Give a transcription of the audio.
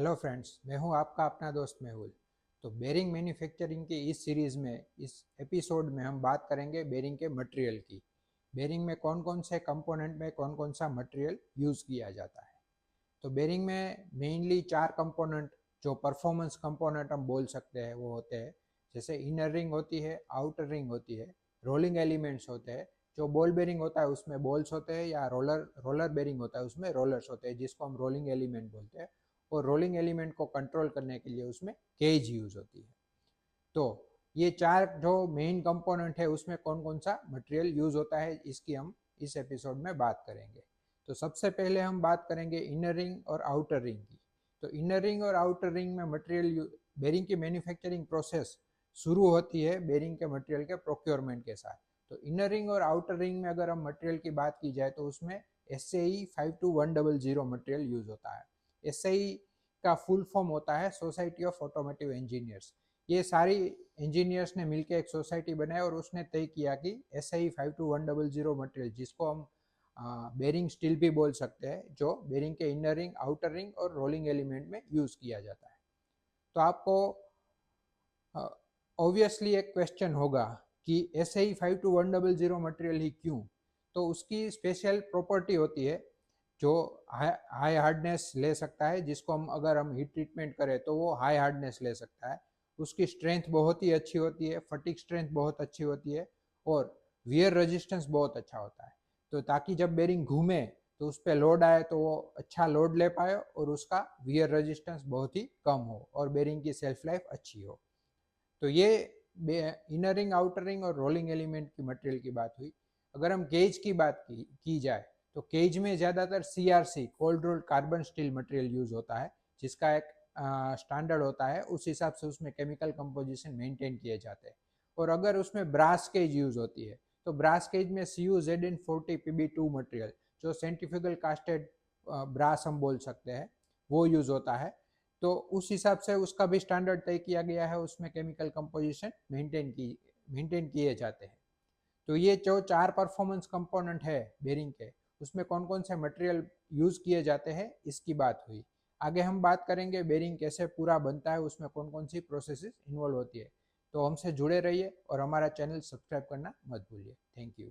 Hello friends, मैं हूं आपका अपना दोस्त मेहुल। तो बेरिंग मैन्युफैक्चरिंग की इस सीरीज़ में, इस एपिसोड में हम बात करेंगे बेरिंग के मटेरियल की। बेरिंग में कौन कौन से कंपोनेंट में कौन कौन सा मटेरियल यूज़ किया जाता है। तो बेरिंग में मेनली 4 कंपोनेंट जो परफॉर्मेंस कंपोनेंट हम बोल सकते हैं वो होते हैं। जैसे इनर रिंग होती है, आउटर रिंग होती है, रोलिंग एलिमेंट्स होते हैं। जो बॉल बेरिंग होता है उसमें बॉल्स होते हैं, या रोलर रोलर बेरिंग होता है उसमें रोलर्स होते हैं, जिसको हम रोलिंग एलिमेंट बोलते हैं। और रोलिंग एलिमेंट को कंट्रोल करने के लिए उसमें केज यूज होती है। तो ये 4 जो मेन कंपोनेंट है उसमें कौन कौन सा मटेरियल यूज होता है, इसकी हम इस एपिसोड में बात करेंगे। तो सबसे पहले हम बात करेंगे इनर रिंग और आउटर रिंग की। तो इनर रिंग और आउटर रिंग में मटेरियल, बेरिंग की मैन्युफैक्चरिंग प्रोसेस शुरू होती है बेरिंग के मटेरियल के प्रोक्योरमेंट के साथ। तो इनर रिंग और आउटर रिंग में अगर हम मटेरियल की बात की जाए तो उसमें SAE 52100 मटेरियल यूज होता है। SAE का फुल फॉर्म होता है सोसाइटी ऑफ ऑटोमोटिव इंजीनियर्स। ये सारी इंजीनियर्स ने मिलकर एक सोसाइटी बनाई और उसने तय किया कि SAE 52100 मटेरियल, जिसको हम बेरिंग स्टील भी बोल सकते हैं, जो बेरिंग के इनर रिंग, आउटर रिंग और रोलिंग एलिमेंट में यूज किया जाता है। तो आपको ऑब्वियसली एक क्वेश्चन होगा कि SAE 52100 मटेरियल ही क्यों। तो उसकी स्पेशल प्रॉपर्टी होती है जो हाई हार्डनेस ले सकता है, जिसको हम हीट ट्रीटमेंट करें तो वो हाई हार्डनेस ले सकता है। उसकी स्ट्रेंथ बहुत ही अच्छी होती है, फटिक स्ट्रेंथ बहुत अच्छी होती है, और वियर रेजिस्टेंस बहुत अच्छा होता है। तो ताकि जब बेरिंग घूमे तो उस पर लोड आए तो वो अच्छा लोड ले पाए और उसका वियर रेजिस्टेंस बहुत ही कम हो और बेरिंग की सेल्फ लाइफ अच्छी हो। तो ये इनर रिंग, आउटर रिंग और रोलिंग एलिमेंट की मटेरियल की बात हुई। अगर हम केज की बात की जाए तो केज में ज़्यादातर CRC, cold rolled carbon steel material use होता है, जिसका एक स्टैंडर्ड होता है। उस हिसाब से उसमें केमिकल कंपोजिशन मेंटेन किए जाते हैं। और अगर उसमें ब्रास केज यूज होती है तो ब्रास केज में CuZn40 Pb2 मटेरियल, जो सेंट्रीफ्यूगल कास्टेड ब्रास हम बोल सकते हैं, वो यूज होता है। तो उस हिसाब से उसका भी स्टैंडर्ड तय किया गया है, उसमें केमिकल कंपोजिशन मेंटेन किए जाते हैं। तो ये जो 4 परफॉर्मेंस कंपोनेंट है बेरिंग के, उसमें कौन कौन से मटेरियल यूज किए जाते हैं, इसकी बात हुई। आगे हम बात करेंगे बेरिंग कैसे पूरा बनता है, उसमें कौन कौन सी प्रोसेसेस इन्वॉल्व होती है। तो हमसे जुड़े रहिए और हमारा चैनल सब्सक्राइब करना मत भूलिए। Thank you.